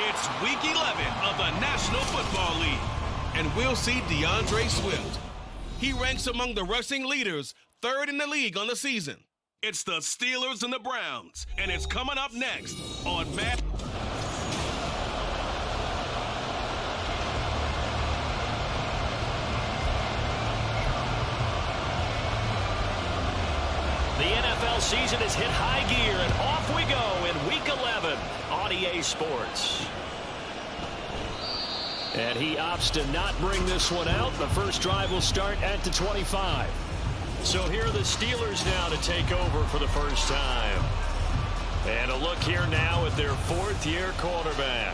It's Week 11 of the National Football League, and we'll see DeAndre Swift. He ranks among the rushing leaders, third in the league on the season. It's the Steelers and the Browns, and it's coming up next on Matt. The NFL season has hit high gear, and off we go in Week 11 on EA Sports. And he opts to not bring this one out. The first drive will start at the 25. So here are the Steelers now to take over for the first time. And a look here now at their fourth-year quarterback.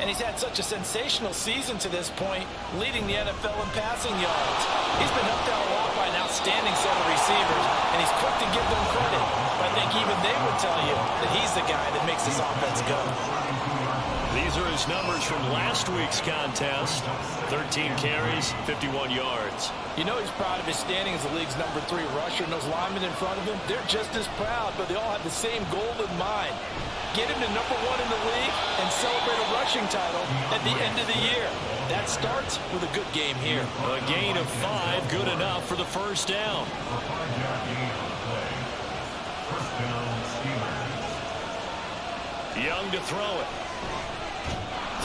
And he's had such a sensational season to this point, leading the NFL in passing yards. He's been helped out a lot by an outstanding set of receivers, and he's quick to give them credit. But I think even they would tell you that he's the guy that makes this offense go. These are his numbers from last week's contest. 13 carries, 51 yards. You know he's proud of his standing as the league's number 3 rusher, and those linemen in front of him, they're just as proud, but they all have the same goal in mind. Get him to number 1 in the league and celebrate a rushing title at the end of the year. That starts with a good game here. A gain of 5, good enough for the first down. Young to throw it.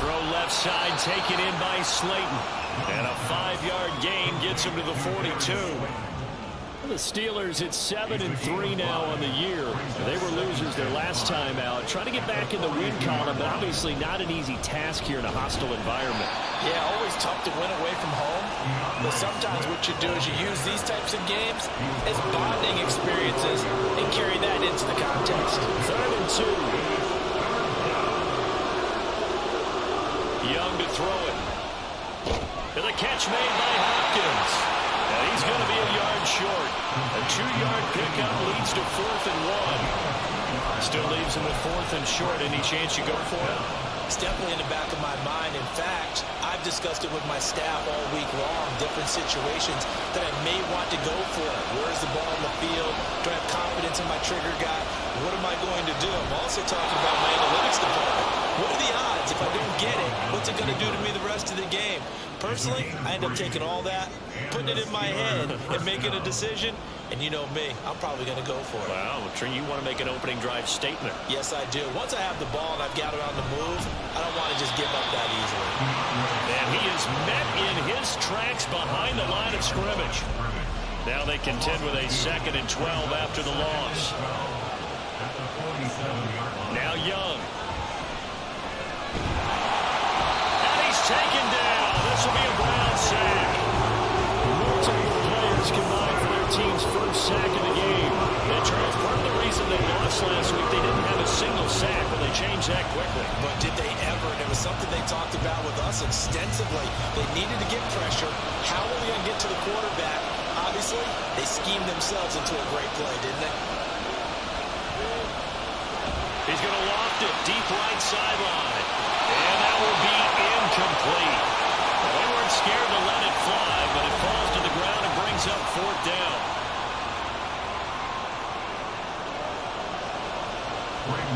Throw left side, taken in by Slayton. And a 5-yard gain gets him to the 42. The Steelers at 7-3 now on the year. They were losers their last time out. Trying to get back in the win column, but obviously not an easy task here in a hostile environment. Yeah, always tough to win away from home. But sometimes what you do is you use these types of games as bonding experiences and carry that into the contest. 3rd and 2. Young to throw it. And the catch made by Hopkins. And he's going to be a yard short. A 2-yard pickup leads to 4th and 1. Still leaves him with 4th and short. Any chance you go for it? It's definitely in the back of my mind. In fact, I've discussed it with my staff all week long, different situations that I may want to go for. Where's the ball on the field? Do I have confidence in my trigger guy? What am I going to do? I'm also talking about my analytics department. What are the odds? If I don't get it, what's it going to do to me the rest of the game? Personally, I end up taking all that, putting it in my head, and making a decision. And you know me, I'm probably going to go for it. Wow, Trey, you want to make an opening drive statement. Yes, I do. Once I have the ball and I've got it on the move, I don't want to just give up that easily. And he is met in his tracks behind the line of scrimmage. Now they contend with a 2nd and 12 after the loss. Now Young. And he's taken down. This will be a Brown sack. Multiple players combined for their team's first sack of the game. And Charles, part of the reason they lost last week, they didn't have a single sack, but they changed that quickly. But did they ever? And it was something they talked about with us extensively. They needed to get pressure. How are we going to get to the quarterback? Obviously, they schemed themselves into a great play, didn't they? He's going to loft it deep right sideline. And that will be incomplete. They weren't scared to let it fly, but it falls to the ground and brings up 4th down.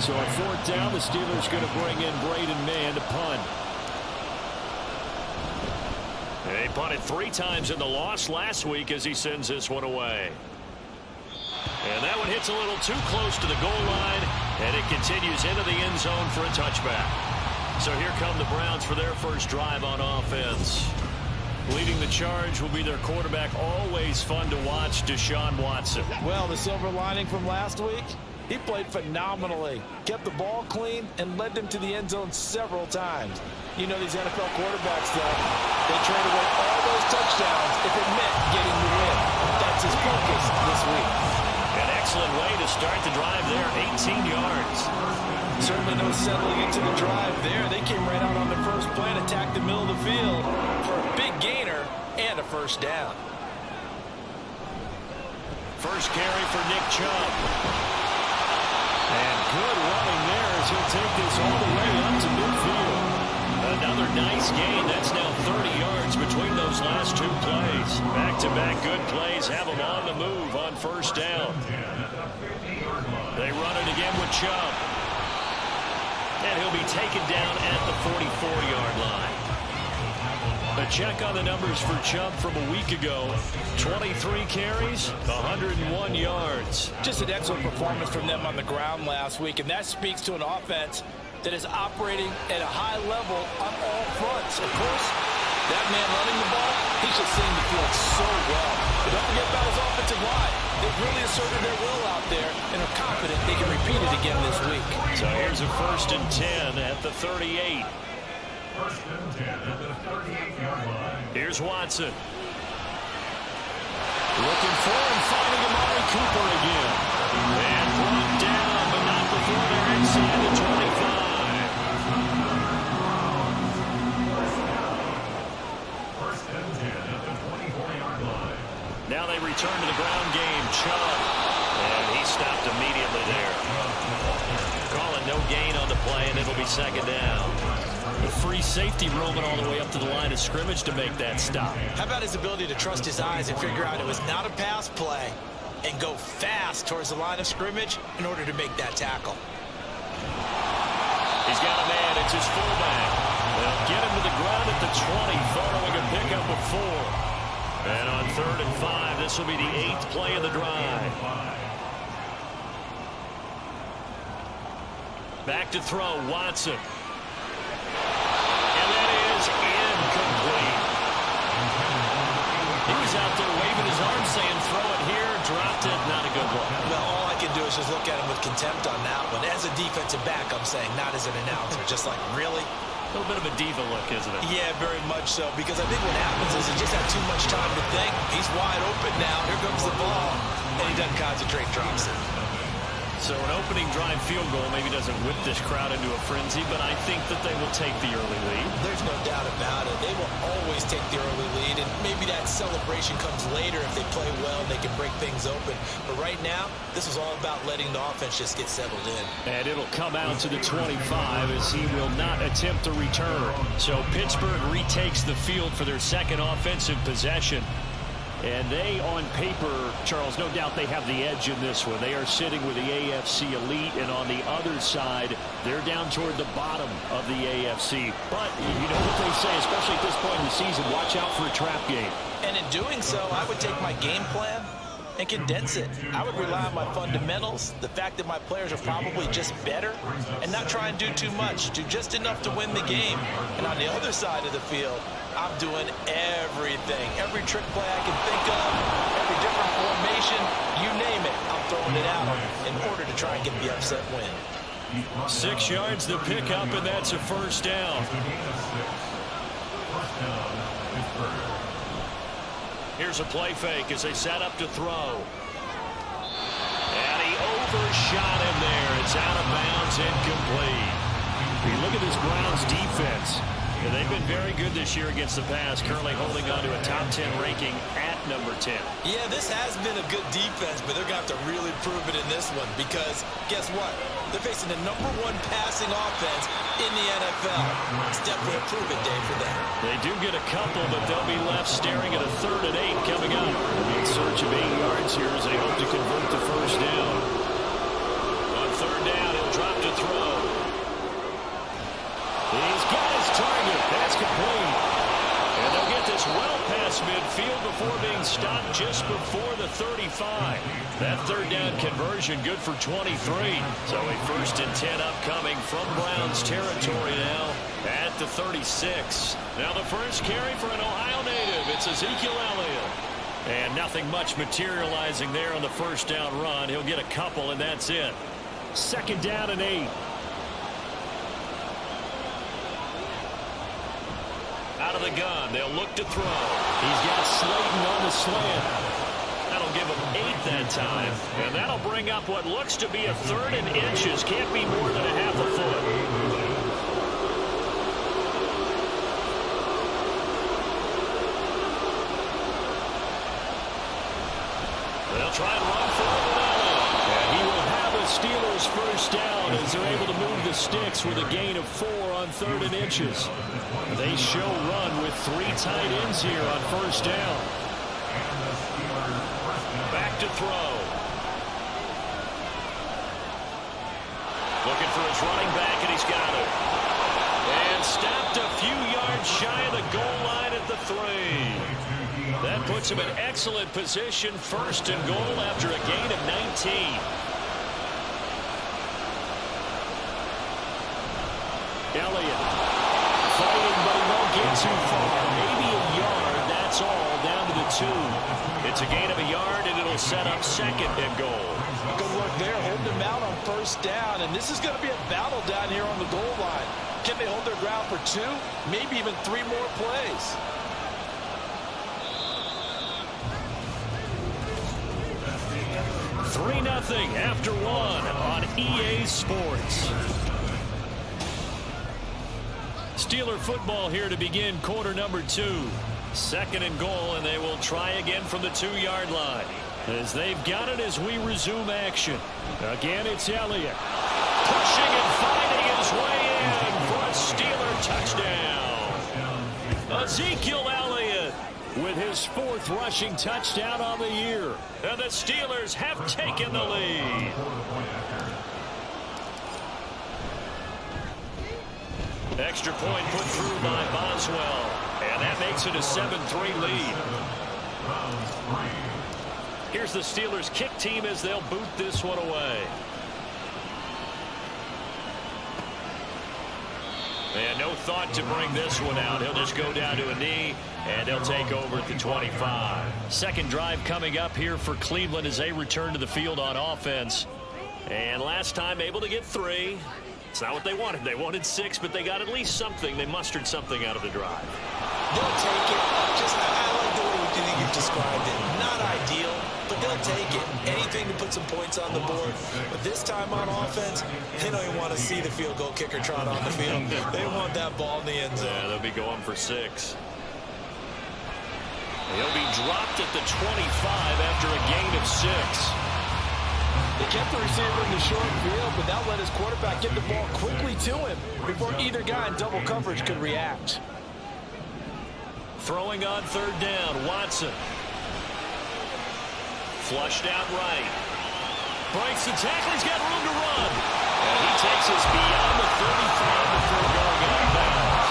So on 4th down, the Steelers going to bring in Braden Mann to punt. They punted 3 times in the loss last week as he sends this one away. And that one hits a little too close to the goal line, and it continues into the end zone for a touchback. So here come the Browns for their first drive on offense. Leading the charge will be their quarterback, always fun to watch, Deshaun Watson. Well, the silver lining from last week, He played phenomenally, kept the ball clean, and led them to the end zone several times. You know these NFL quarterbacks, though, they trade away all those touchdowns if it meant getting the win. That's his focus this week. An excellent way to start the drive there, 18 yards. Certainly no settling into the drive there. They came right out on the first play and attacked the middle of the field for a big gainer and a first down. First carry for Nick Chubb. And good running there as he'll take this all the way up to midfield. Another nice gain. That's now 30 yards between those last two plays. Back-to-back good plays have him on the move on first down. They run it again with Chubb. And he'll be taken down at the 44-yard line. A check on the numbers for Chubb from a week ago. 23 carries, 101 yards. Just an excellent performance from them on the ground last week, and that speaks to an offense that is operating at a high level on all fronts. Of course, that man running the ball, he's just seeing the field so well. But don't forget about his offensive line. They've really asserted their will out there and are confident they can repeat it again this week. So here's a 1st and 10 at the 38. First and 10 at the 38-yard line. Here's Watson. Looking for and finding Amari Cooper again. And brought down, but not before they're inside the 25. First and 10 at the 24-yard line. Now they return to the ground game. Chubb. And he stopped immediately there. Calling no gain on the play, and it'll be second down. The free safety roaming all the way up to the line of scrimmage to make that stop. How about his ability to trust his eyes and figure out it was not a pass play and go fast towards the line of scrimmage in order to make that tackle? He's got a man. It's his fullback. They'll get him to the ground at the 20 following a pickup of 4. And on 3rd and 5, this will be the 8th play of the drive. Back to throw, Watson. And that is incomplete. He was out there waving his arms saying, throw it here, dropped it, not a good one. Well, all I can do is just look at him with contempt on that one. As a defensive back, I'm saying, not as an announcer. Just like, really? A little bit of a diva look, isn't it? Yeah, very much so. Because I think what happens is he just had too much time to think. He's wide open now. Here comes the ball. And he doesn't concentrate, drops it. So an opening drive field goal maybe doesn't whip this crowd into a frenzy, but I think that they will take the early lead. There's no doubt about it. They will always take the early lead, and maybe that celebration comes later if they play well and they can break things open. But right now, this is all about letting the offense just get settled in. And it'll come out to the 25 as he will not attempt to return. So Pittsburgh retakes the field for their second offensive possession. And they, on paper, Charles, no doubt they have the edge in this one. They are sitting with the AFC elite, and on the other side, they're down toward the bottom of the AFC. But you know what they say, especially at this point in the season, watch out for a trap game. And in doing so, I would take my game plan and condense it. I would rely on my fundamentals, the fact that my players are probably just better, and not try and do too much, do just enough to win the game. And on the other side of the field, I'm doing everything, every trick play I can think of, every different formation, you name it, I'm throwing it out in order to try and get the upset win. 6 yards to pick up, and that's a first down. Here's a play fake as they set up to throw. And he overshot him there. It's out of bounds, incomplete. You look at this Browns defense. And they've been very good this year against the pass, currently holding on to a top 10 ranking at number 10. Yeah, this has been a good defense, but they're going to have to really prove it in this one because guess what? They're facing the #1 passing offense in the NFL. It's definitely a prove-it day for them. They do get a couple, but they'll be left staring at a 3rd and 8 coming up. They'll be in search of 8 yards here as they hope to convert the first down. On 3rd down, he'll drop to throw. He's got his target. That's complete. And they'll get this well past midfield before being stopped just before the 35. That 3rd down conversion good for 23. So a 1st and 10 upcoming from Browns territory now at the 36. Now the first carry for an Ohio native. It's Ezekiel Elliott. And nothing much materializing there on the first down run. He'll get a couple, and that's it. 2nd down and 8. Out of the gun, they'll look to throw. He's got Slayton on the slant. That'll give him 8 that time. And that'll bring up what looks to be a 3rd and inches. Can't be more than a half a foot. They'll try and run for it. And he will have a Steelers first down as they're able to move the sticks with a gain of 4 on 3rd and inches. They show run with 3 tight ends here on first down. Back to throw. Looking for his running back, and he's got it. And stopped a few yards shy of the goal line at the 3. That puts him in excellent position, 1st and goal after a gain of 19. Elliott fighting, but he won't get too far. Maybe a yard, that's all, down to the 2. It's a gain of a yard, and it'll set up 2nd and goal. Good work there, holding him out on first down, and this is going to be a battle down here on the goal line. Can they hold their ground for 2, maybe even 3 more plays? 3-0 after 1 on EA Sports. Steeler football here to begin quarter number 2. 2nd and goal, and they will try again from the 2-yard line. As they've got it as we resume action. Again, it's Elliott. Pushing and finding his way in for a Steeler touchdown. Ezekiel Elliott with his 4th rushing touchdown on the year. And the Steelers have taken the lead. Extra point put through by Boswell. And that makes it a 7-3 lead. Here's the Steelers kick team as they'll boot this one away. And no thought to bring this one out. He'll just go down to a knee, and they'll take over at the 25. 2nd drive coming up here for Cleveland as they return to the field on offense. And last time able to get 3. It's not what they wanted. They wanted 6, but they got at least something. They mustered something out of the drive. They'll take it. I like the way you've described it. Not ideal, but they'll take it. Anything to put some points on the board. But this time on offense, they don't even want to see the field goal kicker trot on the field. They want that ball in the end zone. Yeah, they'll be going for 6. He'll be dropped at the 25 after a gain of 6. They kept the receiver in the short field, but that let his quarterback get the ball quickly to him before either guy in double coverage could react. Throwing on 3rd down, Watson. Flushed out right. Breaks the tackle, he's got room to run. And he takes us beyond the 35 before going out of bounds.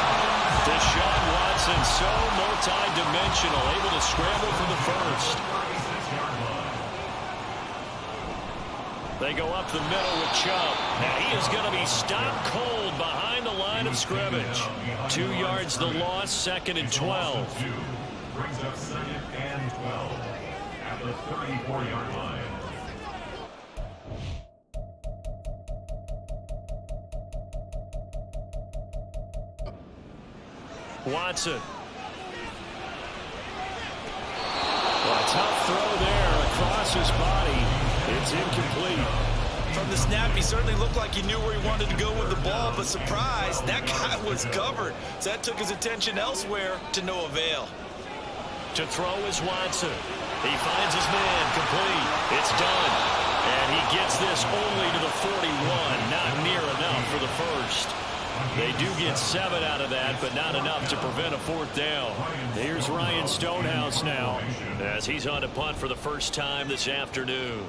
Deshaun Watson, so multi-dimensional, able to scramble for the 1st. They go up the middle with Chubb. Now he is going to be stopped cold behind the line of scrimmage. 2 yards the loss, 2nd and 12. Brings up 2nd and 12 at the 34-yard line. Watson. Well, a tough throw there across his body. It's incomplete. From the snap, he certainly looked like he knew where he wanted to go with the ball, but surprise, that guy was covered. So that took his attention elsewhere to no avail. To throw is Watson. He finds his man, complete. It's done. And he gets this only to the 41. Not near enough for the 1st. They do get 7 out of that, but not enough to prevent a 4th down. Here's Ryan Stonehouse now, as he's on to punt for the first time this afternoon.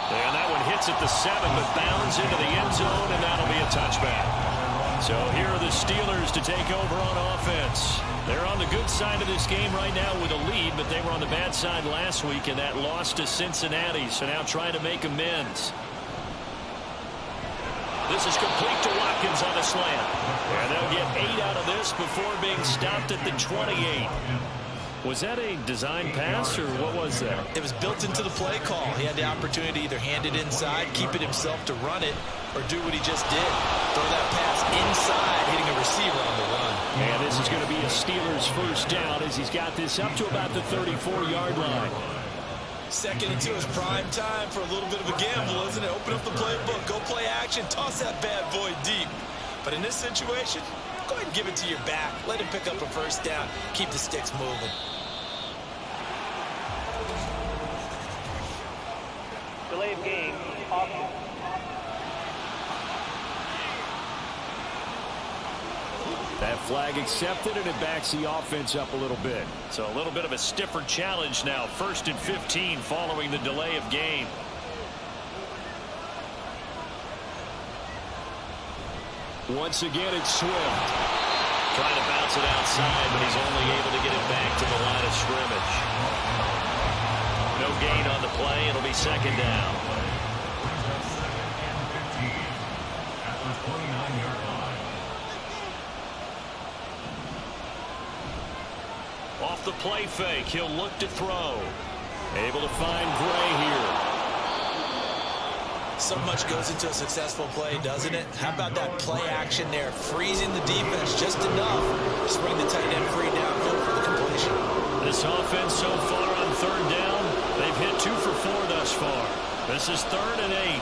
And that one hits at the 7, but bounds into the end zone, and that'll be a touchback. So here are the Steelers to take over on offense. They're on the good side of this game right now with a lead, but they were on the bad side last week in that loss to Cincinnati, so now trying to make amends. This is complete to Watkins on the slant. And they'll get 8 out of this before being stopped at the 28. Was that a design pass, or what was that? It was built into the play call. He had the opportunity to either hand it inside, keep it himself to run it, or do what he just did. Throw that pass inside, hitting a receiver on the run. And this is going to be a Steelers first down as he's got this up to about the 34-yard line. 2nd and 2 is prime time for a little bit of a gamble, isn't it? Open up the playbook, go play action, toss that bad boy deep. But in this situation, go ahead and give it to your back. Let him pick up a first down. Keep the sticks moving. Delay of game, option. That flag accepted, and it backs the offense up a little bit. So a little bit of a stiffer challenge now. 1st and 15 following the delay of game. Once again, it's Swift. Trying to bounce it outside, but he's only able to get it back to the line of scrimmage. No gain on the play. It'll be 2nd down. At the 29-yard line. Off the play fake, he'll look to throw. Able to find Gray here. So much goes into a successful play, doesn't it? How about that play action there? Freezing the defense just enough to bring the tight end free downfield for the completion. This offense so far on 3rd down, they've hit 2 for 4 thus far. This is 3rd and 8.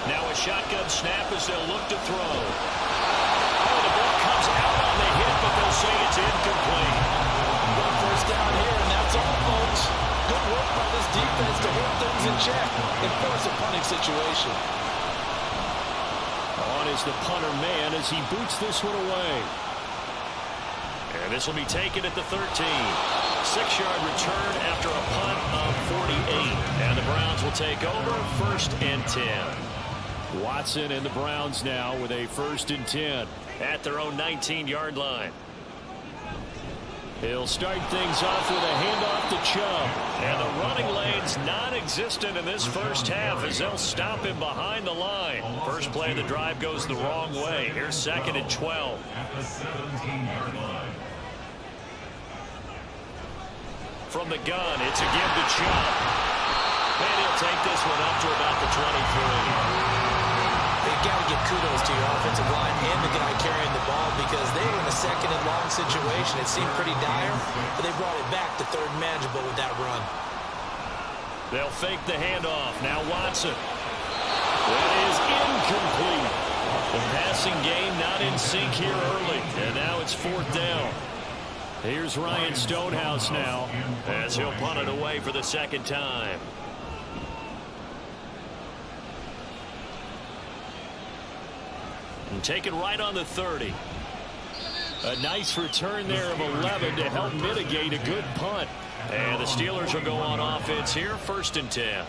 Now a shotgun snap as they'll look to throw. Oh, the ball comes out on the hit, but they'll say it's incomplete. One first down here, and that's all, folks. Good work by this defense to hold things in check and force a punting situation. On is the punter man as he boots this one away. And this will be taken at the 13. 6-yard return after a punt of 48. And the Browns will take over 1st and 10. Watson and the Browns now with a 1st and 10 at their own 19-yard line. He'll start things off with a handoff to Chubb. And the running lane's non-existent in this first half as they'll stop him behind the line. First play of the drive goes the wrong way. Here's 2nd and 12. At the 17-yard line. From the gun, it's a give to Chubb. And he'll take this one up to about the 23. You got to give kudos to your offensive line and the guy carrying the ball because they were in a 2nd and long situation. It seemed pretty dire, but they brought it back to 3rd and manageable with that run. They'll fake the handoff. Now Watson. That is incomplete. The passing game not in sync here early. And now it's 4th down. Here's Ryan Stonehouse now as he'll punt it away for the 2nd time. And take it right on the 30. A nice return there of 11 to help mitigate a good punt. And the Steelers will go on offense here, 1st and 10.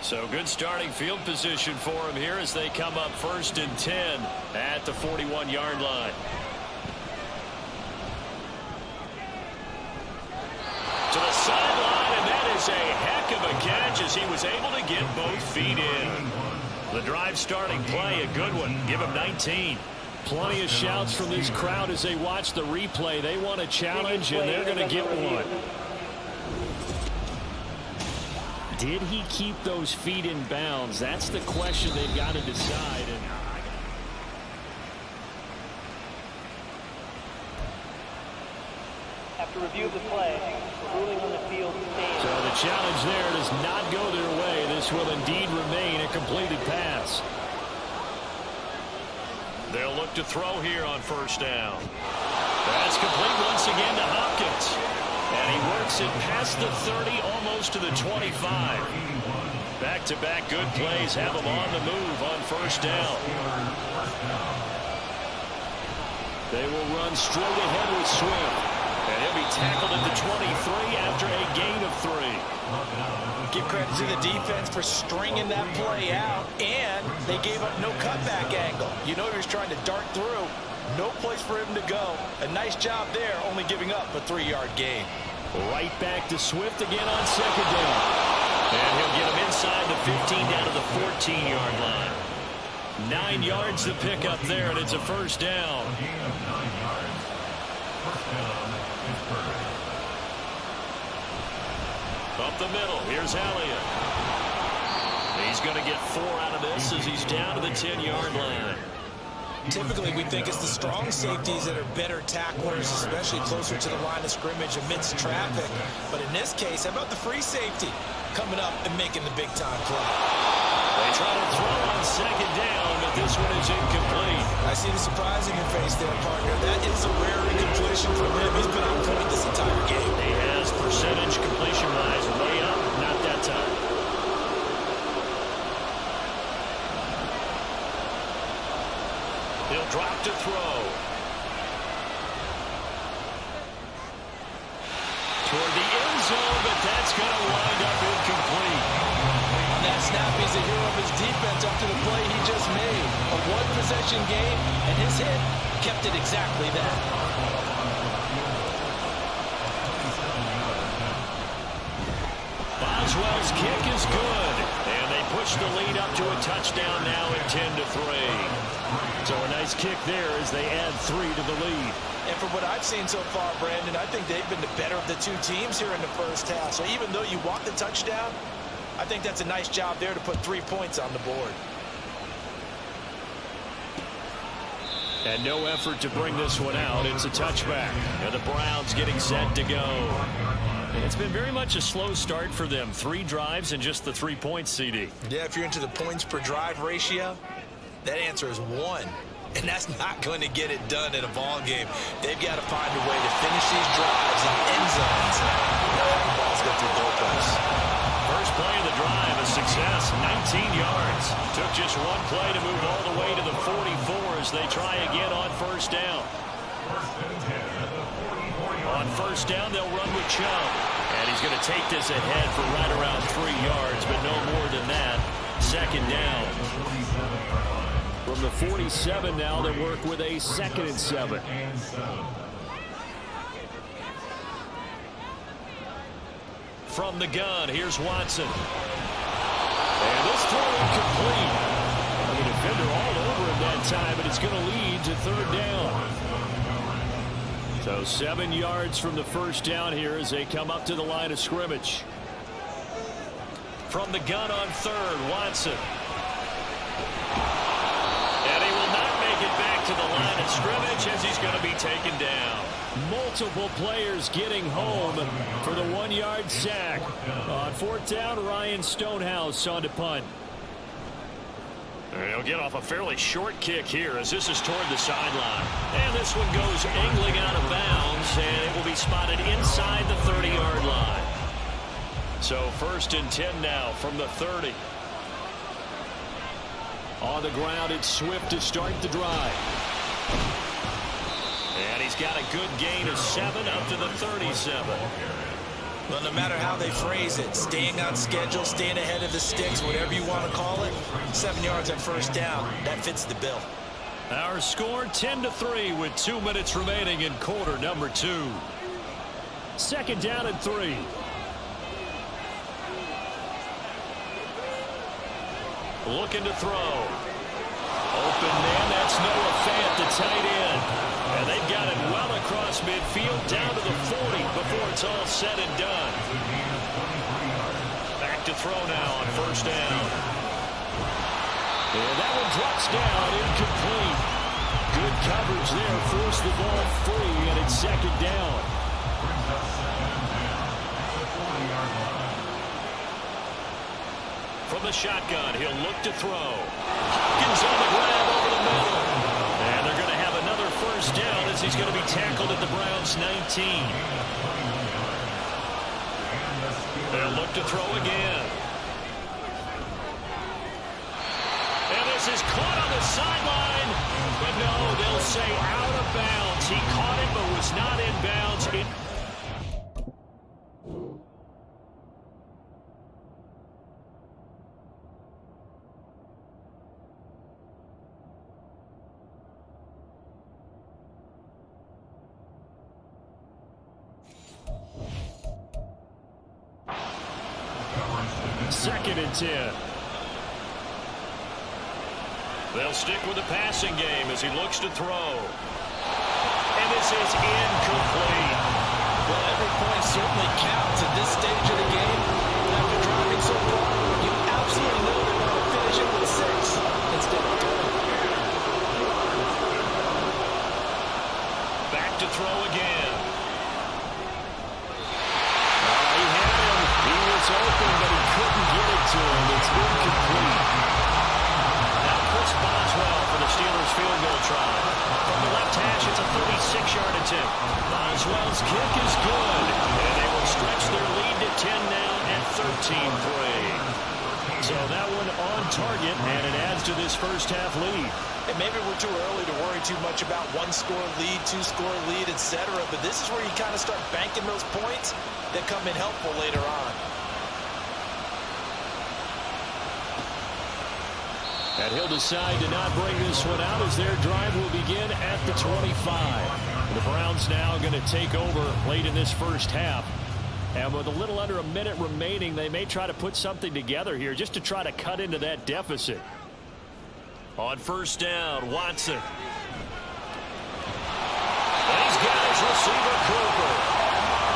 So good starting field position for them here as they come up 1st and 10 at the 41-yard line. To the sideline, and that is a heck of a catch as he was able to get both feet in. The drive starting play, a good one. Give him 19. Plenty of shouts from this crowd as they watch the replay. They want a challenge, and they're going to get one. Did he keep those feet in bounds? That's the question they've got to decide. After review of the play, ruling on the field stands. So the challenge there does not go their way. This will indeed remain a completed pass. They'll look to throw here on 1st down. That's complete once again to Hopkins. And he works it past the 30, almost to the 25. Back-to-back good plays have him on the move on 1st down. They will run straight ahead with Swift. And he'll be tackled at the 23 after a gain of 3. Give credit to the defense for stringing that play out, and they gave up no cutback angle. You know he was trying to dart through. No place for him to go. A nice job there, only giving up a 3-yard gain. Right back to Swift again on 2nd down. And he'll get him inside the 15 down to the 14-yard line. 9 yards to pick up there, and it's a first down. A gain of 9 yards. First down, Pittsburgh. Up the middle, here's Elliott. He's going to get 4 out of this as he's down to the 10-yard line. Typically, we think it's the strong safeties that are better tacklers, especially closer to the line of scrimmage amidst traffic. But in this case, how about the free safety coming up and making the big-time play? They try to throw on second down, but this one is incomplete. I see the surprise in your face there, partner. That is a rare incompletion from him. He's been on point this entire game. He has percentage completion-wise way up, not that time. He'll drop to throw. Toward the end zone, but that's going to wind up incomplete. On that snap, he's a hero of his defense up to the play he just made. A one-possession game, and his hit kept it exactly that. Boswell's kick is good, and they push the lead up to a touchdown now at 10-3. So a nice kick there as they add 3 to the lead. And from what I've seen so far, Brandon, I think they've been the better of the two teams here in the first half. So even though you want the touchdown, I think that's a nice job there to put 3 points on the board. And no effort to bring this one out. It's a touchback. And the Browns getting set to go. And it's been very much a slow start for them. 3 drives and just the 3 points, CD. Yeah, if you're into the points per drive ratio, that answer is 1. And that's not going to get it done in a ball game. They've got to find a way to finish these drives in end zones. Not having balls go through goalposts. First play of the drive, a success, 19 yards. Took just 1 play to move all the way to the 44 as they try again on first down. On first down, they'll run with Chubb. And he's going to take this ahead for right around 3 yards, but no more than that. Second down. From the 47 now, they work with a 2nd and 7. From the gun, here's Watson. And this throw incomplete. The defender all over him that time, but it's going to lead to 3rd down. So 7 yards from the first down here as they come up to the line of scrimmage. From the gun on 3rd, Watson. And he will not make it back to the line of scrimmage as he's going to be taken down. Multiple players getting home for the 1-yard sack. On 4th down, Ryan Stonehouse on to punt. And he'll get off a fairly short kick here as this is toward the sideline. And this one goes angling out of bounds, and it will be spotted inside the 30-yard line. So 1st and 10 now from the 30. On the ground, it's Swift to start the drive. And he's got a good gain of 7 up to the 37. Well, no matter how they phrase it, staying on schedule, staying ahead of the sticks, whatever you want to call it, 7 yards on first down, that fits the bill. Our score 10-3 with 2 minutes remaining in quarter number 2. 2nd down and 3. Looking to throw. Open man, that's Noah Fant, the tight end. And they've got it well across midfield, down to the 40 before it's all said and done. Back to throw now on first down. And that one drops down, incomplete. Good coverage there, forced the ball free, and it's 2nd down. From the shotgun, he'll look to throw. Hopkins on the grab over the middle. And they're going to have another first down as he's going to be tackled at the Browns' 19. They'll look to throw again. And this is caught on the sideline. But no, they'll say out of bounds. He caught it but was not in bounds. Second and 10. They'll stick with the passing game as he looks to throw. And this is incomplete. Well, every point certainly counts at this stage of the game. After driving so far, you absolutely know they're going to finish it with 6 instead of 3. Back to throw again. He had him. He was open, but he couldn't get it to him. It's incomplete. Now Chris Boswell for the Steelers field goal try. From the left hash, it's a 36-yard attempt. Boswell's kick is good, and they will stretch their lead to 10 now at 13-3. So that one on target, and it adds to this first half lead. And maybe we're too early to worry too much about 1-score lead, 2-score lead, etc. But this is where you kind of start banking those points that come in helpful later on. And he'll decide to not bring this one out as their drive will begin at the 25. The Browns now going to take over late in this first half. And with a little under a minute remaining, they may try to put something together here just to try to cut into that deficit. On first down, Watson. And he's got his receiver, Cooper.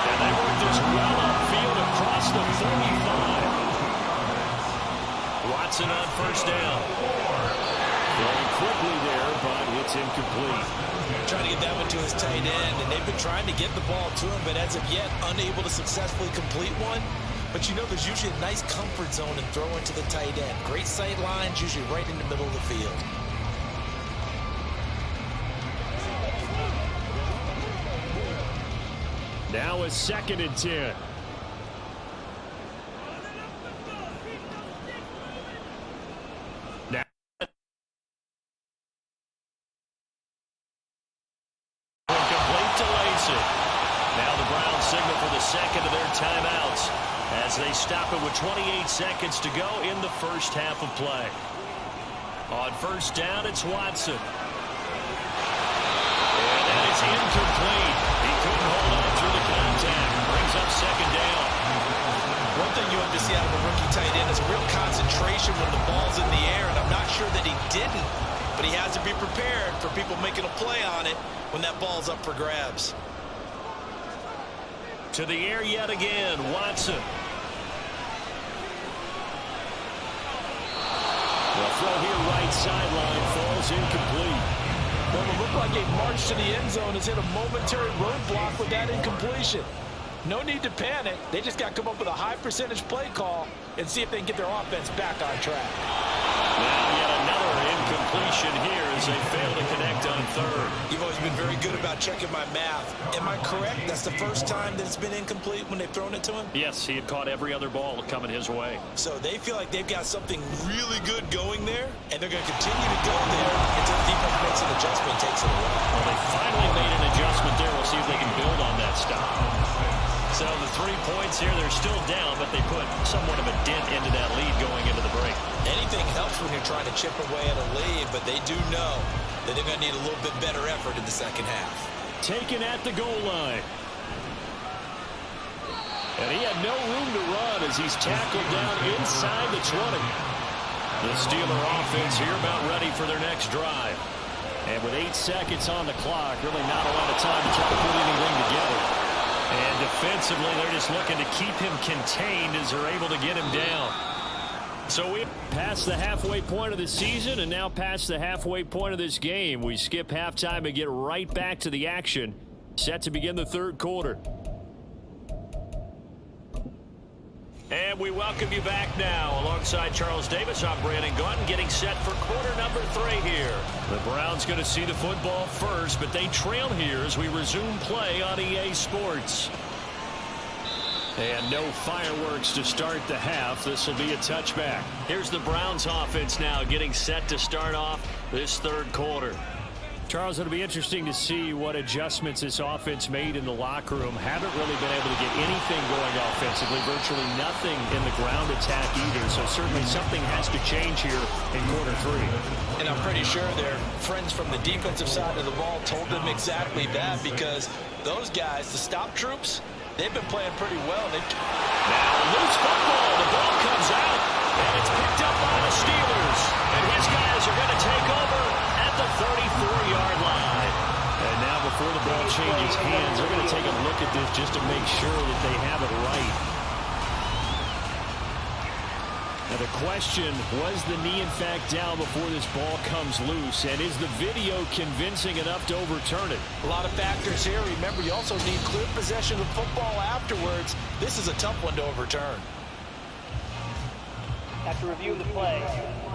And they work this well upfield across the 45. Watson on first down. Going quickly there, but it's incomplete. Trying to get that one to his tight end, and they've been trying to get the ball to him, but as of yet, unable to successfully complete one. But you know there's usually a nice comfort zone in throwing to the tight end. Great sight lines, usually right in the middle of the field. Now a 2nd and 10. Now complete to Lacy. Now the Browns signal for the second of their timeouts as they stop it with 28 seconds to go in the first half of play. On first down, it's Watson. And that is incomplete. He couldn't hold on through the contact. Brings up second down. One thing you have to see out of a rookie tight end is real concentration when the ball's in the air, and I'm not sure that he didn't, but he has to be prepared for people making a play on it when that ball's up for grabs. To the air yet again, Watson. The throw here right sideline falls incomplete. Well, it looked like a march to the end zone has hit a momentary roadblock with that incompletion. No need to panic. They just got to come up with a high percentage play call and see if they can get their offense back on track. Now yet another incompletion here as they fail to connect on third. You've always been very good about checking my math. Am I correct? That's the first time that it's been incomplete when they've thrown it to him? Yes, he had caught every other ball coming his way. So they feel like they've got something really good going there, and they're going to continue to go there until the defense makes an adjustment and takes it away. Well, they finally made an adjustment there. We'll see if they can build on that stop. So the 3 points here, they're still down, but they put somewhat of a dent into that lead going into the break. Anything helps when you're trying to chip away at a lead, but they do know that they're going to need a little bit better effort in the second half. Taken at the goal line. And he had no room to run as he's tackled down inside the 20. The Steeler offense here about ready for their next drive. And with 8 seconds on the clock, really not a lot of time to try to put anything together. And defensively, they're just looking to keep him contained as they're able to get him down. So we passed the halfway point of the season and now past the halfway point of this game. We skip halftime and get right back to the action. Set to begin the third quarter. And we welcome you back now. Alongside Charles Davis, I'm Brandon Gunn, getting set for quarter number 3 here. The Browns going to see the football first, but they trail here as we resume play on EA Sports. And no fireworks to start the half. This will be a touchback. Here's the Browns offense now getting set to start off this third quarter. Charles, it'll be interesting to see what adjustments this offense made in the locker room. Haven't really been able to get anything going offensively. Virtually nothing in the ground attack either. So certainly something has to change here in quarter 3. And I'm pretty sure their friends from the defensive side of the ball told them exactly that, because those guys, the stop troops, they've been playing pretty well. Now loose football. The ball comes out, and it's picked up by the Steelers. And his guys are going to take his hands. They're going to take a look at this just to make sure that they have it right. Now the question, was the knee in fact down before this ball comes loose? And is the video convincing enough to overturn it? A lot of factors here. Remember, you also need clear possession of football afterwards. This is a tough one to overturn. After reviewing the play,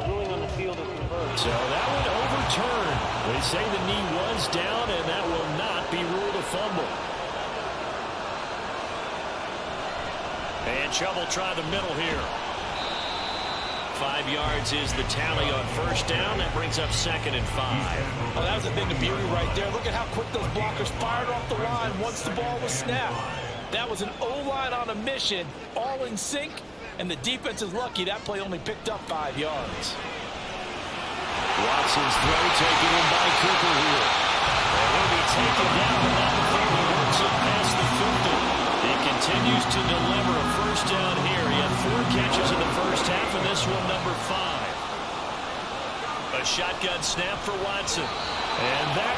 the ruling on the field is reversed. So that one overturned. They say the knee was down, and that will not be ruled a fumble. And Chubb will try the middle here. 5 yards is the tally on first down. That brings up 2nd and 5. Well, that was a thing of beauty right there. Look at how quick those blockers fired off the line once the ball was snapped. That was an O-line on a mission, all in sync, and the defense is lucky that play only picked up 5 yards. Watson's throw taken in by Cooper here. And he'll be taken down, and now the field works it past the 50. He continues to deliver a first down here. He had 4 catches in the first half, and this one number 5. A shotgun snap for Watson. And that,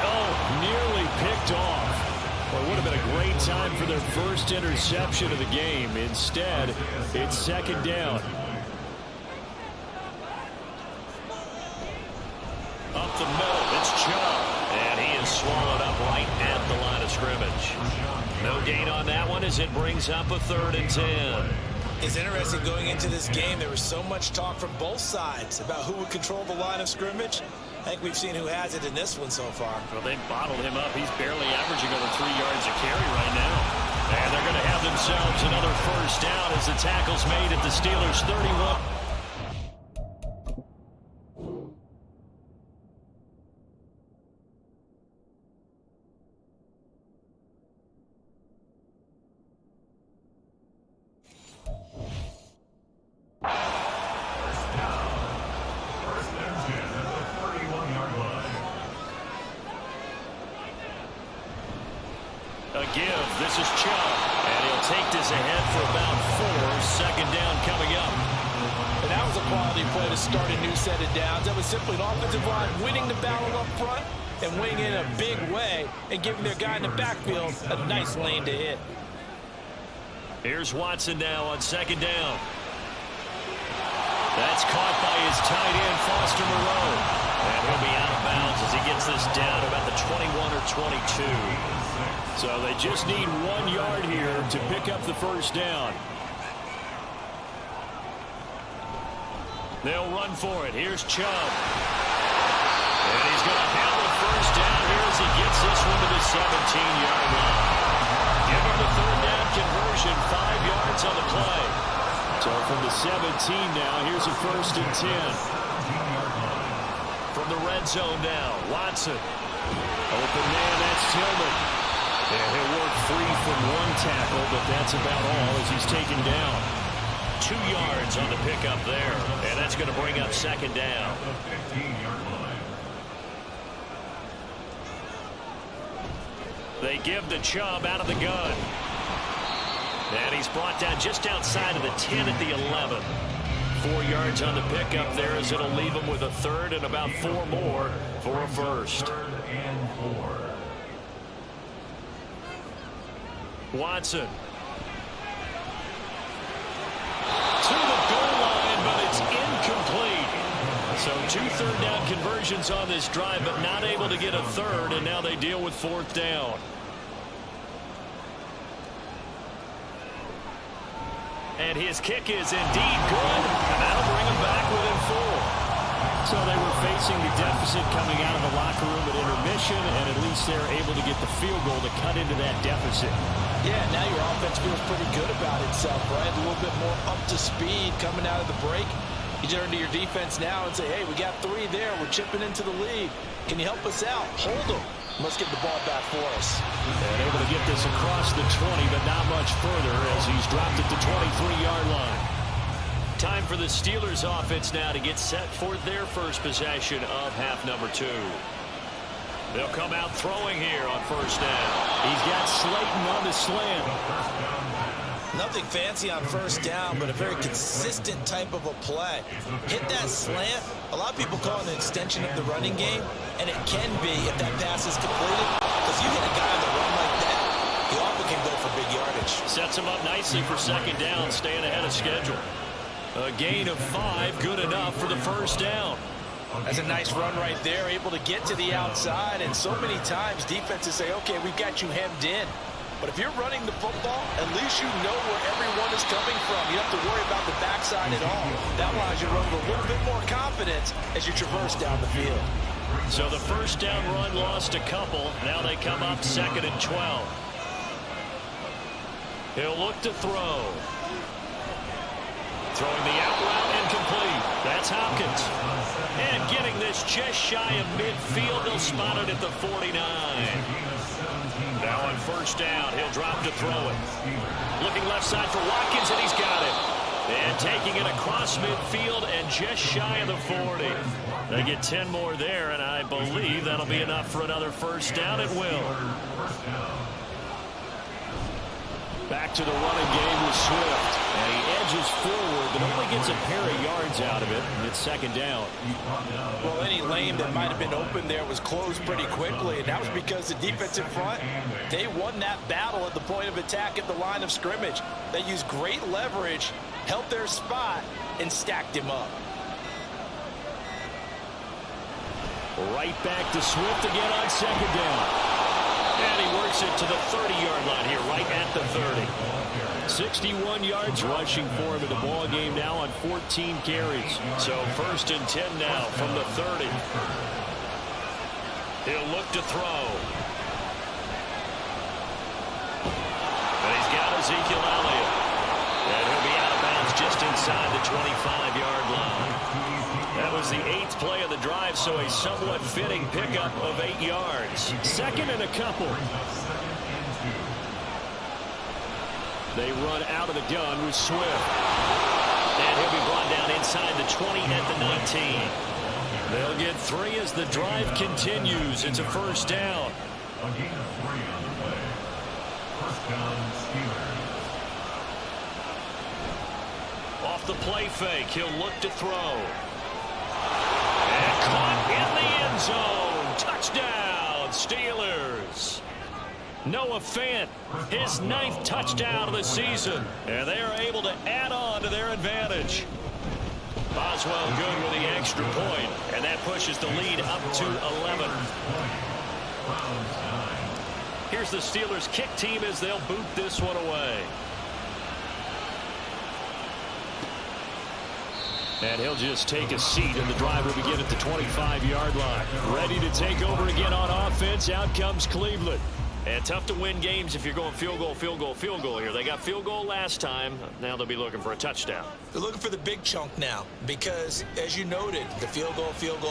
nearly picked off. Well, it would have been a great time for their first interception of the game. Instead, it's 2nd down. Up the middle, it's Chubb. And he is swallowed up right at the line of scrimmage. No gain on that one as it brings up a 3rd and 10. It's interesting going into this game. There was so much talk from both sides about who would control the line of scrimmage. I think we've seen who has it in this one so far. Well, they bottled him up. He's barely averaging over 3 yards a carry right now. And they're going to have themselves another first down as the tackle's made at the Steelers' 31. A give. This is Chubb. And he'll take this ahead for about 4. 2nd down coming up. And that was a quality play to start a new set of downs. That was simply an offensive line winning the battle up front and winning in a big way and giving their guy in the backfield a nice lane to hit. Here's Watson now on 2nd down. That's caught by his tight end, Foster Moreau. And he'll be out of bounds as he gets this down about the 21 or 22. So they just need 1 yard here to pick up the first down. They'll run for it. Here's Chubb. And he's going to have a first down here as he gets this one to the 17-yard line. Give him the 3rd down conversion, 5 yards on the play. So from the 17 now, here's a 1st and 10. From the red zone now, Watson. Open man, that's Tillman. And he'll work free from 1 tackle, but that's about all as he's taken down. 2 yards on the pickup there, and that's going to bring up 2nd down. They give the Chubb out of the gun. And he's brought down just outside of the 10 at the 11. 4 yards on the pickup there as it'll leave him with a 3rd and about 4 more for a first. 3rd and 4. Watson. To the goal line, but it's incomplete. So 2 3rd down conversions on this drive, but not able to get a 3rd, and now they deal with 4th down. And his kick is indeed good, and that'll bring him back within 4. So they were facing the deficit coming out of the locker room at intermission, and at least they're able to get the field goal to cut into that deficit. Yeah, now your offense feels pretty good about itself, right? A little bit more up to speed coming out of the break. You turn to your defense now and say, hey, we got 3 there. We're chipping into the lead. Can you help us out? Hold them. Let's get the ball back for us. And able to get this across the 20, but not much further as he's dropped at the 23-yard line. Time for the Steelers offense now to get set for their first possession of half number 2. They'll come out throwing here on first down. He's got Slayton on the slant. Nothing fancy on first down, but a very consistent type of a play. Hit that slant. A lot of people call it an extension of the running game, and it can be if that pass is completed. Because you hit a guy on the run like that, big yardage. Sets him up nicely for second down, staying ahead of schedule. A gain of 5, good enough for the first down. That's a nice run right there, able to get to the outside. And so many times defenses say, okay, we've got you hemmed in. But if you're running the football, at least you know where everyone is coming from. You don't have to worry about the backside at all. That allows you to run with a little bit more confidence as you traverse down the field. So the first down run lost a couple. Now they come up 2nd and 12. He'll look to throw. Throwing the out route incomplete. That's Hopkins. And getting this just shy of midfield. They'll spot it at the 49. Now on first down, he'll drop to throw it. Looking left side for Watkins, and he's got it. And taking it across midfield and just shy of the 40. They get 10 more there, and I believe that'll be enough for another first down. It will. Back to the running game with Swift. And he edges forward, but only gets a pair of yards out of it. And it's second down. Well, any lane that might have been open there was closed pretty quickly, and that was because the defensive front, they won that battle at the point of attack at the line of scrimmage. They used great leverage, held their spot, and stacked him up. Right back to Swift again on second down. And he works it to the 30-yard line here, right at the 30. 61 yards rushing for him in the ball game now on 14 carries. So 1st and 10 now from the 30. He'll look to throw. And he's got Ezekiel Elliott. And he'll be out of bounds just inside the 25-yard line. That was the 8th play of the drive, so a somewhat fitting pickup of 8 yards. 2nd and a couple. They run out of the gun with Swift. And he'll be brought down inside the 20 at the 19. They'll get 3 as the drive continues. It's a first down. A gain of 3 on the play. First down, Steelers. Off the play fake, he'll look to throw. And caught in the end zone. Touchdown, Steelers. Noah Fant, his 9th touchdown of the season. And they are able to add on to their advantage. Boswell good with the extra point, and that pushes the lead up to 11. Here's the Steelers kick team as they'll boot this one away. And he'll just take a seat, and the drive will begin at the 25-yard line. Ready to take over again on offense. Out comes Cleveland. And tough to win games if you're going field goal, field goal, field goal here. They got field goal last time. Now they'll be looking for a touchdown. They're looking for the big chunk now because, as you noted, the field goal way of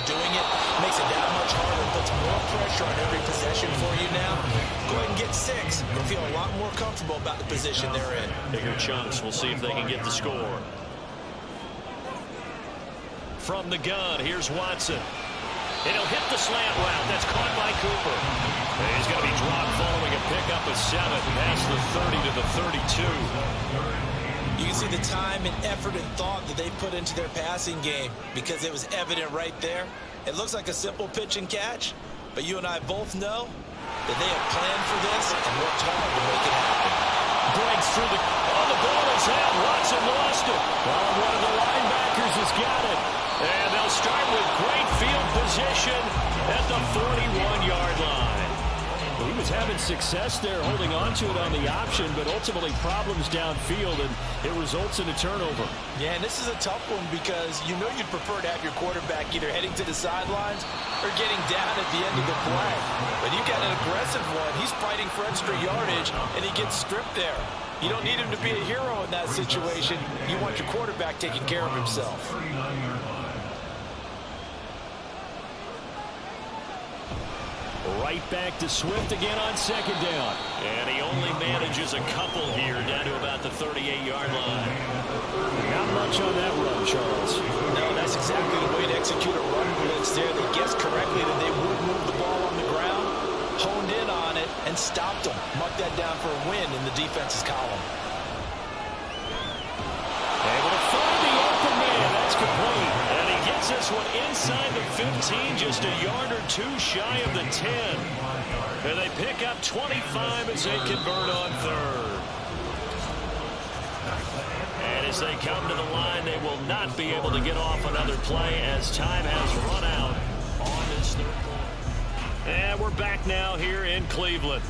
doing it makes it that much harder. It puts more pressure on every possession for you now. Go ahead and get 6 and feel a lot more comfortable about the position they're in. Bigger chunks. We'll see if they can get the score. From the gun, here's Watson. And he'll hit the slant route. That's caught by Cooper. And he's going to be dropped following a pickup of 7 past the 30 to the 32. You can see the time and effort and thought that they put into their passing game because it was evident right there. It looks like a simple pitch and catch, but you and I both know that they have planned for this and worked hard to make it happen. Breaks through the... Oh, the ball is out. Watson lost it. Well, one of the linebackers has got it. And they'll start with great field position at the 41-yard line. Well, he was having success there holding on to it on the option, but ultimately problems downfield, and it results in a turnover. Yeah, and this is a tough one because you know you'd prefer to have your quarterback either heading to the sidelines or getting down at the end of the play. But you've got an aggressive one. He's fighting for extra yardage, and he gets stripped there. You don't need him to be a hero in that situation. You want your quarterback taking care of himself. Right back to Swift again on second down. And he only manages a couple here down to about the 38-yard line. Not much on that run, Charles. No, that's exactly the way to execute a run blitz there. They guessed correctly that they would move the ball on the ground, honed in on it, and stopped them. Mark that down for a win in the defense's column. Able to find the open man. That's complete. And he gets us this one inside the 15, just a yard or two shy of the 10. And they pick up 25 as they convert on third. And as they come to the line, they will not be able to get off another play as time has run out on this third quarter. And we're back now here in Cleveland.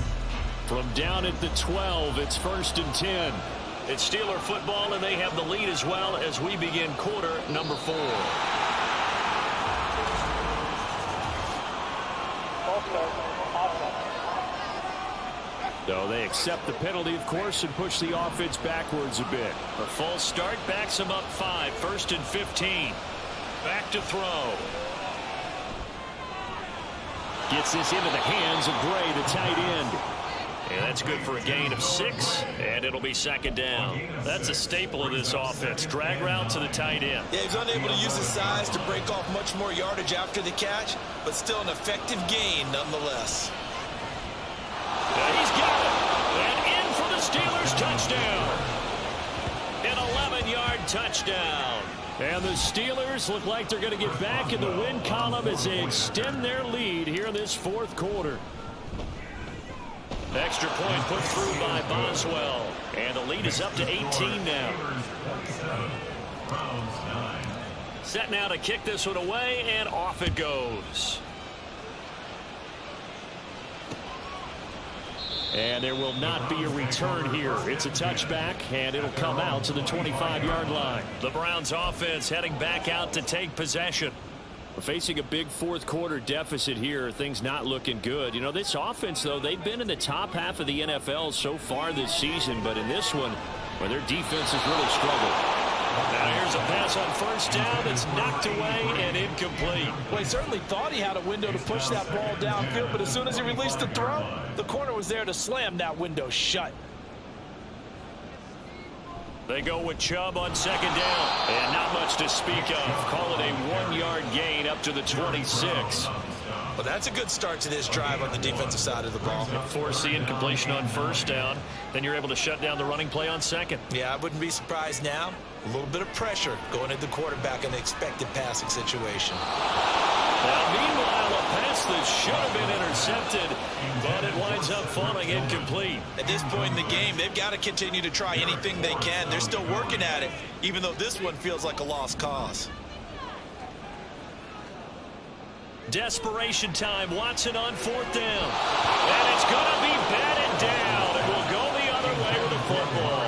From down at the 12, it's 1st and 10. It's Steeler football, and they have the lead as well as we begin quarter number 4. So they accept the penalty, of course, and push the offense backwards a bit. A false start backs them up 5. 1st and 15. Back to throw. Gets this into the hands of Gray, the tight end. And that's good for a gain of 6, and it'll be 2nd down. That's a staple of this offense. Drag route to the tight end. Yeah, he's unable to use his size to break off much more yardage after the catch, but still an effective gain nonetheless. And he's got it. And in for the Steelers touchdown. An 11-yard touchdown. And the Steelers look like they're going to get back in the win column as they extend their lead here in this 4th quarter. Extra point put through by Boswell. And the lead is up to 18 now. Set now to kick this one away, and off it goes. And there will not be a return here. It's a touchback, and it'll come out to the 25-yard line. The Browns offense heading back out to take possession. We're facing a big 4th quarter deficit here. Things not looking good. You know, this offense, though, they've been in the top half of the NFL so far this season. But in this one, where their defense has really struggled. Now here's a pass on 1st down that's knocked away and incomplete. Well, he certainly thought he had a window to push that ball downfield, but as soon as he released the throw, the corner was there to slam that window shut. They go with Chubb on 2nd down. And not much to speak of. Call it a 1-yard gain up to the 26. Well, that's a good start to this drive on the defensive side of the ball. Force the incompletion on 1st down. Then you're able to shut down the running play on 2nd. Yeah, I wouldn't be surprised now. A little bit of pressure going at the quarterback in the expected passing situation. Now, meanwhile, a pass that should have been intercepted, but it winds up falling incomplete. At this point in the game, they've got to continue to try anything they can. They're still working at it, even though this one feels like a lost cause. Desperation time. Watson on 4th down. And it's going to be batted down. It will go the other way with the football.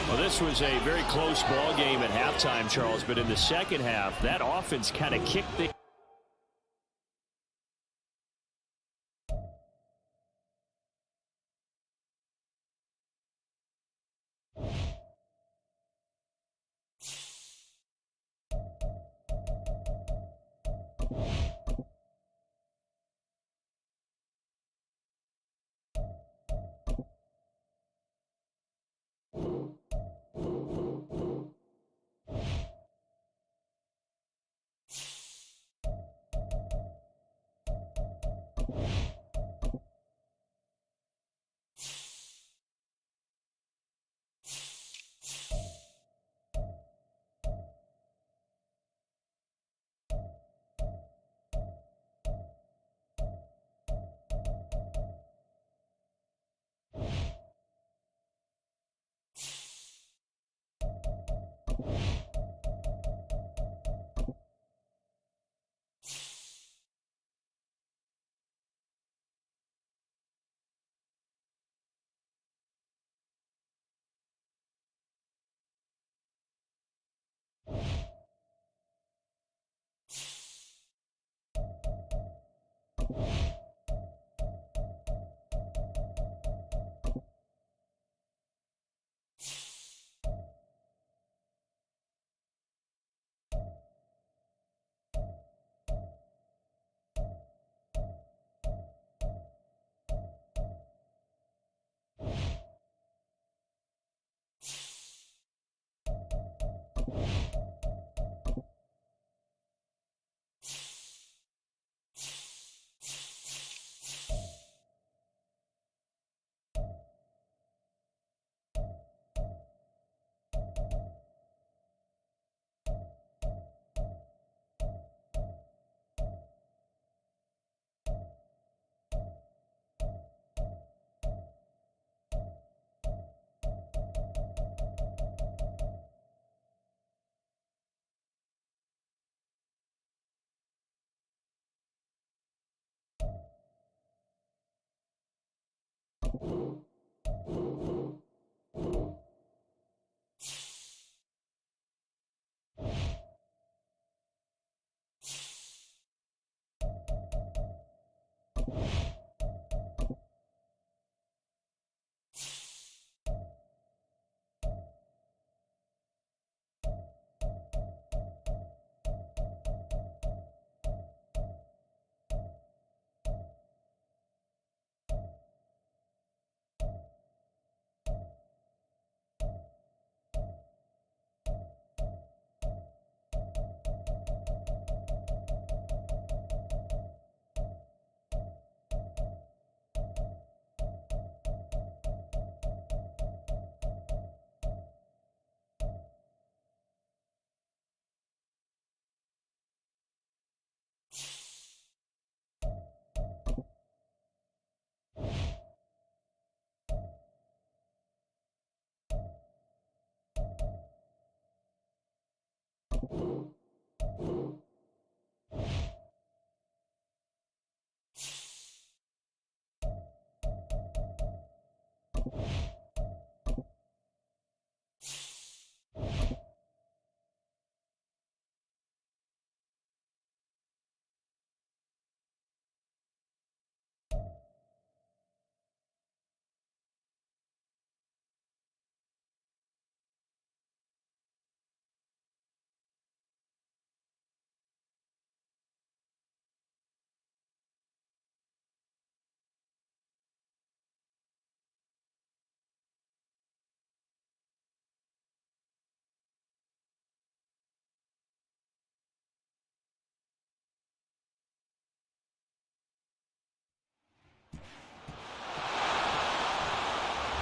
Well, this was a very close ball game at halftime, Charles, but in the 2nd half, that offense kind of kicked the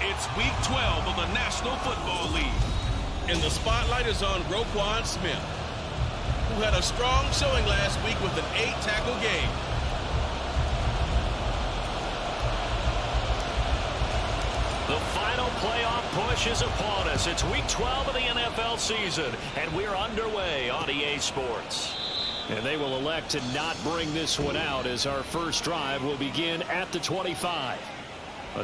It's Week 12 of the National Football League, and the spotlight is on Roquan Smith, who had a strong showing last week with an 8-tackle game. The final playoff push is upon us. It's Week 12 of the NFL season, and we're underway on EA Sports. And they will elect to not bring this one out as our first drive will begin at the 25.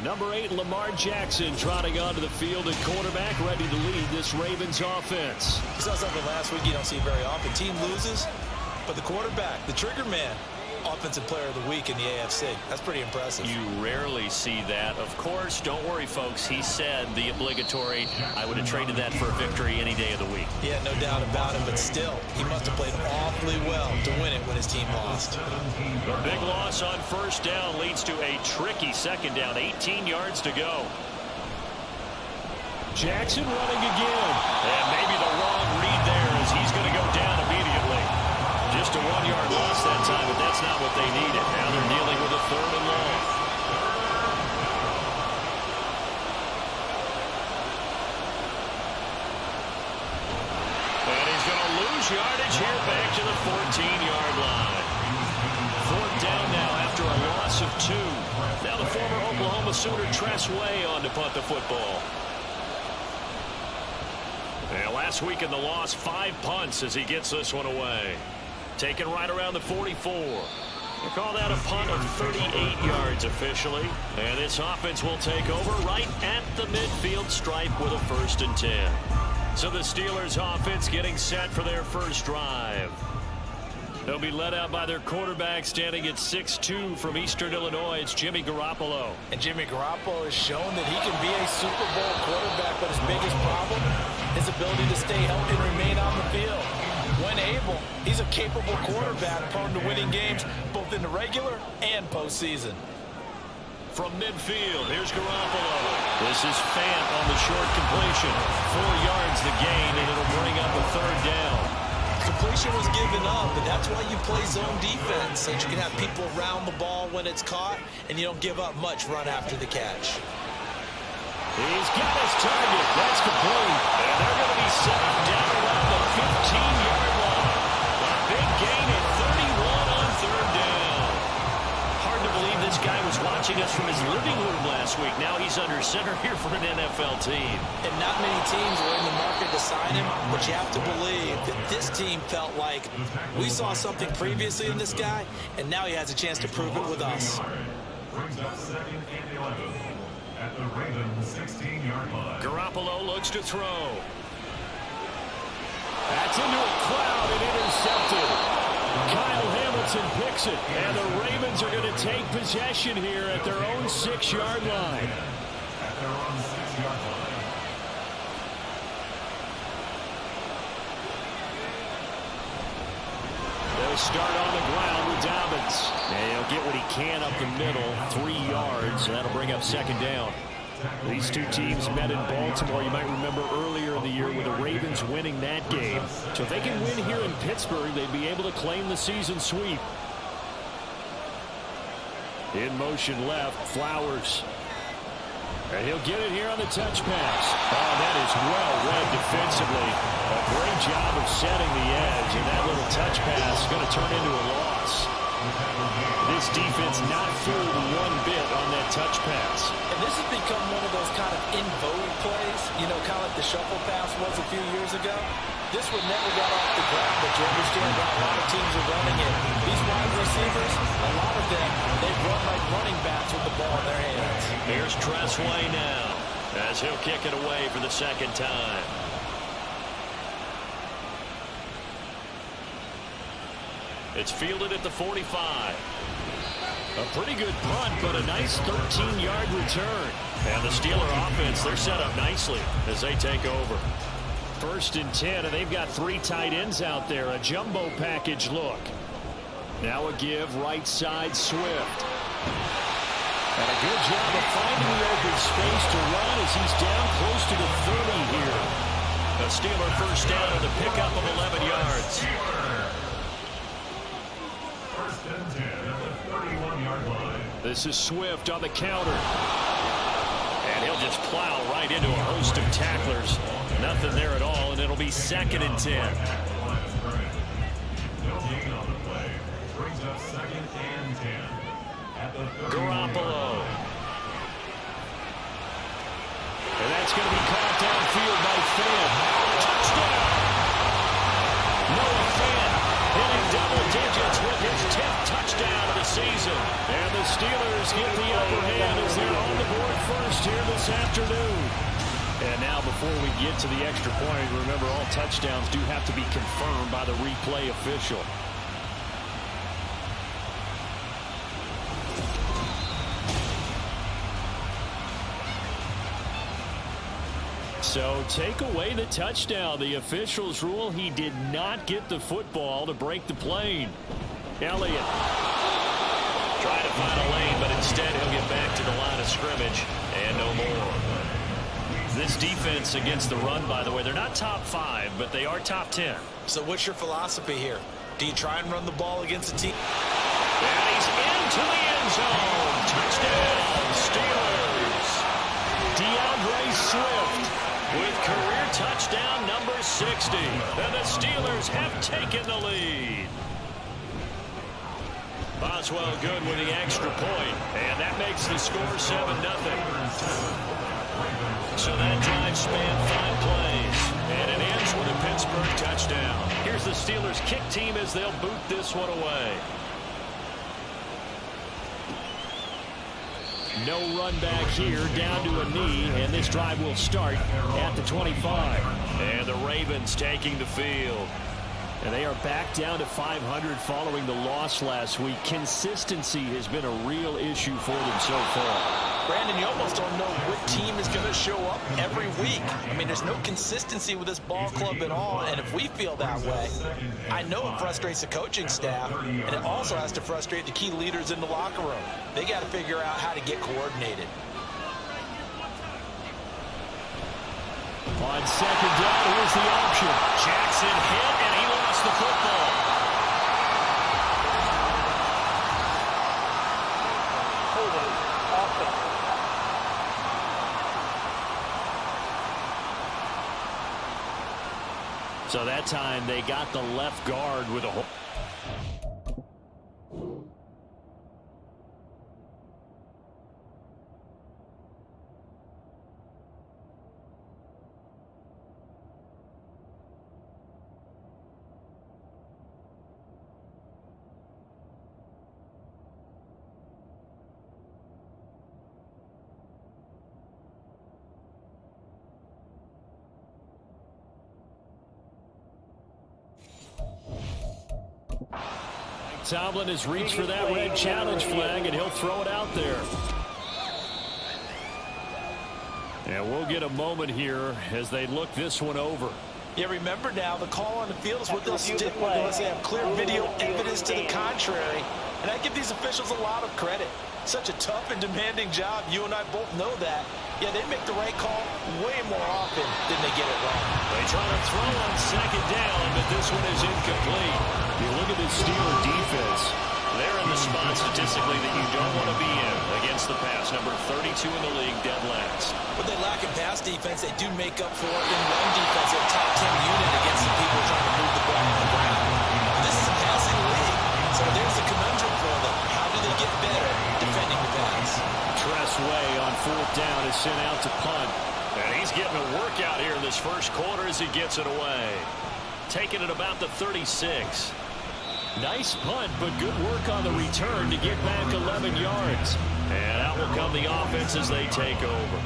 Number 8, Lamar Jackson, trotting onto the field at quarterback, ready to lead this Ravens offense. You saw something last week you don't see very often. Team loses, but the quarterback, the trigger man, Offensive Player of the Week in the AFC. That's pretty impressive. You rarely see that. Of course, don't worry, folks. He said the obligatory, I would have traded that for a victory any day of the week. Yeah, no doubt about it, but still, he must have played awfully well to win it when his team lost. A big loss on first down leads to a tricky second down. 18 yards to go. Jackson running again. And maybe the wrong read there as he's going to go down immediately. Just a 1-yard loss that time, but that's not what they needed. Now they're dealing with a 3rd and long. And he's going to lose yardage here back to the 14-yard line. 4th down now after a loss of 2. Now the former Oklahoma Sooner Tress Way on to punt the football. And last week in the loss, 5 punts as he gets this one away. Taken right around the 44. They call that a punt of 38 yards officially. And this offense will take over right at the midfield stripe with a 1st and 10. So the Steelers offense getting set for their first drive. They'll be led out by their quarterback standing at 6'2" from Eastern Illinois. It's Jimmy Garoppolo. And Jimmy Garoppolo has shown that he can be a Super Bowl quarterback, but his biggest problem, his ability to stay healthy and remain on the field. When able, he's a capable quarterback prone to winning games both in the regular and postseason. From midfield, here's Garoppolo. This is Fant on the short completion. 4 yards the gain, and it'll bring up a 3rd down. Completion was given up, but that's why you play zone defense, so you can have people around the ball when it's caught, and you don't give up much run after the catch. He's got his target. That's complete. And they're going to be set up down around the 15-yard line. A big gain at 31 on 3rd down. Hard to believe this guy was watching us from his living room last week. Now he's under center here for an NFL team. And not many teams were in the market to sign him, but you have to believe that this team felt like we saw something previously in this guy, and now he has a chance to prove it with us. at the Ravens 16-yard line. Garoppolo looks to throw. That's into a cloud and intercepted. Kyle Hamilton picks it, and the Ravens are going to take possession here at their own 6-yard line. At their own 6-yard line. They'll start on the ground with Dobbins. And he'll get what he can up the middle, 3 yards, and that'll bring up 2nd down. These two teams met in Baltimore. You might remember earlier in the year with the Ravens winning that game. So if they can win here in Pittsburgh, they'd be able to claim the season sweep. In motion left, Flowers. And he'll get it here on the touch pass. Oh, that is well read defensively. A great job of setting the edge, and that little touch pass is going to turn into a loss. This defense not fooled one bit on that touch pass. And this has become one of those kind of in vogue plays, you know, kind of like the shuffle pass was a few years ago. This one never got off the ground, but you understand why a lot of teams are running it. These wide receivers, a lot of them, they run like running backs with the ball in their hands. Here's Tressway now, as he'll kick it away for the 2nd time. It's fielded at the 45. A pretty good punt, but a nice 13-yard return. And the Steeler offense, they're set up nicely as they take over. 1st and 10, and they've got 3 tight ends out there. A jumbo package look. Now a give, right side, Swift. And a good job of finding the open space to run as he's down close to the 30 here. A Steeler 1st down and a pickup of 11 yards. 1st and 10 at the 31-yard line. This is Swift on the counter. And he'll just plow right into a host of tacklers. Nothing there at all, and it'll be 2nd and 10. No gain on the play. Brings up 2nd and 10 at the 31-yard Garoppolo. line. And that's going to be caught downfield by Fant. Touchdown! Noah Fant hitting double digits with his 10th touchdown of the season. And the Steelers get the upper hand as they're on the board first here this afternoon. And now before we get to the extra point, remember all touchdowns do have to be confirmed by the replay official. So take away the touchdown. The officials rule he did not get the football to break the plane. Elliott trying to find a lane, but instead he'll get back to the line of scrimmage and no more. This defense against the run, by the way, they're not top 5, but they are top 10. So what's your philosophy here? Do you try and run the ball against a team? And he's into the end zone. Touchdown, Steelers. DeAndre Swift with career touchdown number 60. And the Steelers have taken the lead. Boswell good with the extra point, and that makes the score 7-0. So that drive spanned 5 plays, and it ends with a Pittsburgh touchdown. Here's the Steelers kick team as they'll boot this one away. No run back here, down to a knee, and this drive will start at the 25. And the Ravens taking the field. And they are back down to 500 following the loss last week. Consistency has been a real issue for them so far. Brandon, you almost don't know what team is going to show up every week. I mean, there's no consistency with this ball club at all, and if we feel that way, I know it frustrates the coaching staff, and it also has to frustrate the key leaders in the locker room. They got to figure out how to get coordinated. On 2nd down, here's the option. Jackson hit, and he lost the football. Holding, offense. So that time they got the left guard with a hold. Tomlin has reached for that red challenge flag, and he'll throw it out there. And we'll get a moment here as they look this one over. Yeah, remember now, the call on the field is what they'll stick with unless they have clear video evidence to the contrary. And I give these officials a lot of credit. Such a tough and demanding job. You and I both know that. Yeah, they make the right call way more often than they get it wrong. They try to throw on second down, but this one is incomplete. You look at this Steeler defense. They're in the spot statistically that you don't want to be in against the pass. Number 32 in the league, dead last. What they lack in pass defense, they do make up for in run defense. They're a top 10 unit against the people trying to move the ball on the ground. This is a passing league, so there's a conundrum for them. How do they get better defending the pass? Tress Way on fourth down is sent out to punt. And he's getting a workout here in this first quarter as he gets it away. Taking it about the 36. Nice punt, but good work on the return to get back 11 yards. And out will come the offense as they take over.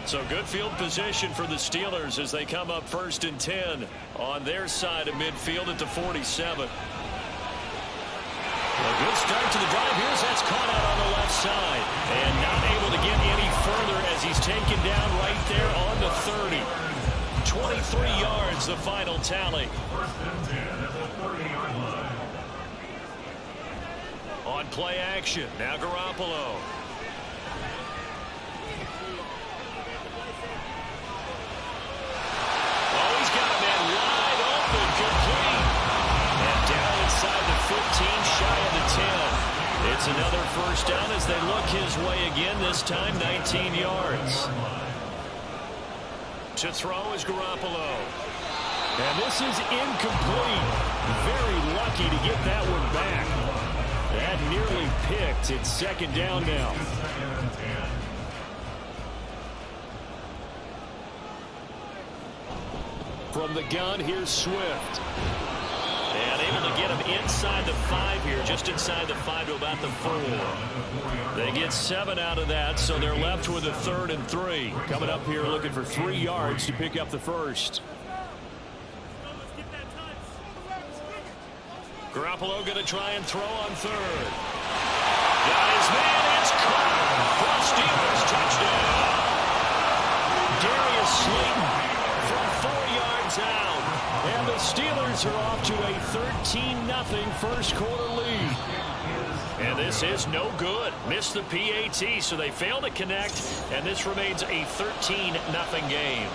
So good field position for the Steelers as they come up 1st and 10 on their side of midfield at the 47. A good start to the drive. Here's that's caught out on the left side. And not able to get any further as he's taken down right there on the 30. 23 yards, the final tally. First and 10 at the 30-yard line. On play action, now Garoppolo. Oh, he's got a man wide open, complete. And down inside the 15, shy of the 10. It's another first down as they look his way again, this time 19 yards. To throw is Garoppolo. And this is incomplete. Very lucky to get that one back. That nearly picked. It's second down now. From the gun, here's Swift. And able to get him inside the 5 here, just inside the 5 to about the 4. They get 7 out of that, so they're left with a 3rd and 3. Coming up here looking for 3 yards to pick up the first. Garoppolo going to try and throw on 3rd. Got his man. It's caught for a Steelers touchdown. Darius Slayton from 4 yards out. And the Steelers are off to a 13-0 first quarter lead. And this is no good. Missed the PAT, so they fail to connect. And this remains a 13-0 game.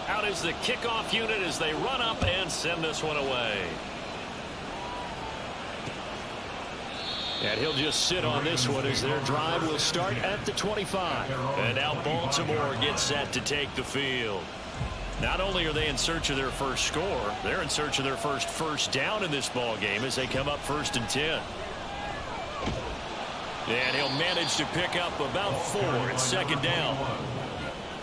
Out is the kickoff unit as they run up and send this one away. And he'll just sit on this one as their drive will start at the 25. And now Baltimore gets set to take the field. Not only are they in search of their first score, they're in search of their first down in this ball game as they come up 1st and 10. And he'll manage to pick up about 4. It's second down.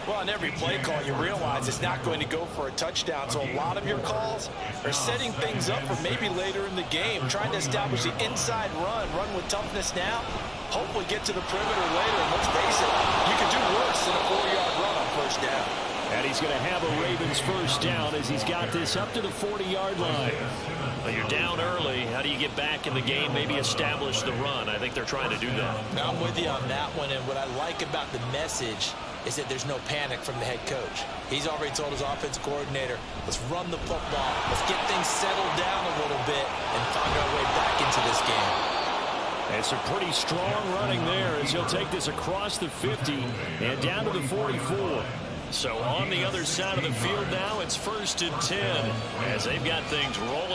Well, on every play call, you realize it's not going to go for a touchdown. So a lot of your calls are setting things up for maybe later in the game, trying to establish the inside run with toughness now, hopefully get to the perimeter later. And let's face it, you could do worse than a 4-yard run on first down. And he's going to have a Ravens first down as he's got this up to the 40-yard line. Well, you're down early. How do you get back in the game, maybe establish the run? I think they're trying to do that. Now, I'm with you on that one, and what I like about the message is that there's no panic from the head coach. He's already told his offensive coordinator, let's run the football, let's get things settled down a little bit and find our way back into this game. And some pretty strong running there as he'll take this across the 50 and down to the 44. So on the other side of the field now, it's 1st and 10 as they've got things rolling.